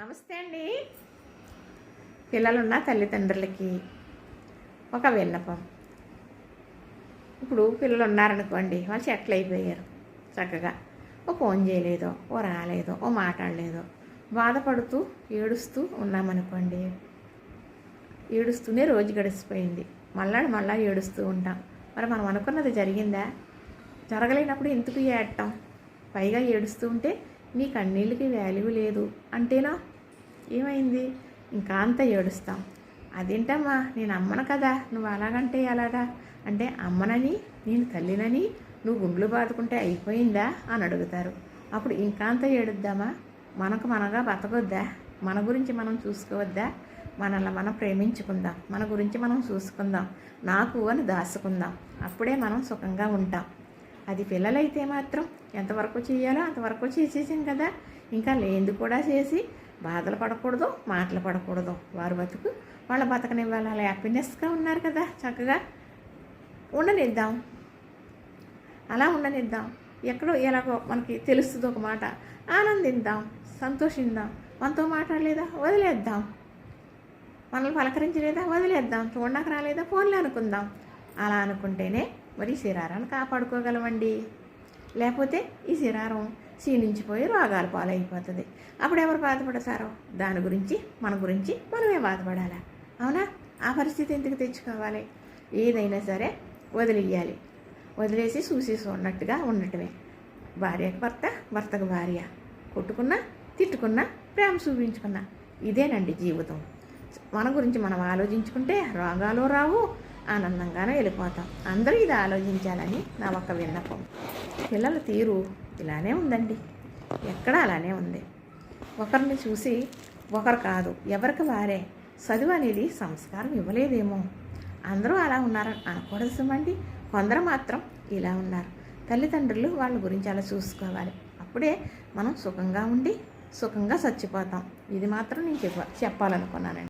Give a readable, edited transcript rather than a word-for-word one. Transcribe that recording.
నమస్తే అండి. పిల్లలున్న తల్లిదండ్రులకి ఒక విన్నపం. ఇప్పుడు పిల్లలు ఉన్నారనుకోండి, వాళ్ళు సెటిల్ అయిపోయారు. చక్కగా ఓ ఫోన్ చేయలేదో, ఓ రాలేదో, ఓ మాట్లాడలేదో, బాధపడుతూ ఏడుస్తూ ఉన్నామనుకోండి, ఏడుస్తూనే రోజు గడిచిపోయింది. మళ్ళా ఏడుస్తూ ఉంటాం. మరి మనం అనుకున్నది జరిగిందా? జరగలేనప్పుడు ఎందుకు ఏడటం? పైగా ఏడుస్తూ ఉంటే నీ కన్నీళ్ళకి వాల్యూ లేదు అంటేనా ఏమైంది? ఇంకా అంత ఏడుస్తాం. అదేంటమ్మా, నేను అమ్మను కదా, నువ్వు అలాగంటే అలాగా అంటే, అమ్మనని నేను తల్లినని నువ్వు గుండెలు బాదుకుంటే అయిపోయిందా అని అడుగుతారు. అప్పుడు ఇంకా అంత ఏడుద్దామా? మనగా బతకొద్దా? మన గురించి మనం చూసుకోవద్దా? మనల్ని మనం ప్రేమించుకుందాం, మన గురించి మనం చూసుకుందాం, నాకు అని దాచుకుందాం. అప్పుడే మనం సుఖంగా ఉంటాం. అది పిల్లలైతే మాత్రం ఎంతవరకు చేయాలో అంతవరకు చేసేసాం కదా, ఇంకా లేనిది కూడా చేసి బాధలు పడకూడదు, మాటలు పడకూడదు. వారు బతుకు వాళ్ళ బతకనివ్వాలి. అలా హ్యాపీనెస్గా ఉన్నారు కదా, చక్కగా ఉండనిద్దాం. అలా ఉండనిద్దాం. ఎక్కడో ఎలాగో మనకి తెలుస్తుంది ఒక మాట, ఆనందిద్దాం, సంతోషిద్దాం. మనతో మాట్లాడలేదా, వదిలేద్దాం. మనల్ని పలకరించలేదా, వదిలేద్దాం. చూడడానికి రాలేదా, ఫోన్లో అనుకుందాం. అలా అనుకుంటేనే మరి శరీరాన్ని కాపాడుకోగలమండి. లేకపోతే ఈ శరీరం క్షీణించిపోయి రోగాల పాలైపోతుంది. అప్పుడు ఎవరు బాధపడతారో దాని గురించి మన గురించి మనమే బాధపడాలా? అవునా? ఆ పరిస్థితి ఎందుకు తెచ్చుకోవాలి? ఏదైనా సరే వదిలేయాలి. వదిలేసి చూసి చూడనట్టుగా ఉండటమే. భార్యకు భర్త, భర్తకు భార్య, కొట్టుకున్నా తిట్టుకున్నా ప్రేమ చూపించుకున్నా ఇదేనండి జీవితం. మన గురించి మనం ఆలోచించుకుంటే రోగాలు రావు, ఆనందంగానే వెళ్ళిపోతాం. అందరూ ఇది ఆలోచించాలని నా ఒక విన్నపం. పిల్లల తీరు ఇలానే ఉందండి, ఎక్కడ అలానే ఉంది. ఒకరిని చూసి ఒకరు కాదు, ఎవరికి వారే. చదువు అనేది సంస్కారం ఇవ్వలేదేమో, అందరూ అలా ఉన్నారని అనకూడదు సుమండి. కొందరు మాత్రం ఇలా ఉన్నారు. తల్లిదండ్రులు వాళ్ళ గురించి అలా చూసుకోవాలి. అప్పుడే మనం సుఖంగా ఉండి సుఖంగా చచ్చిపోతాం. ఇది మాత్రం నేను చెప్పాలనుకున్నానండి.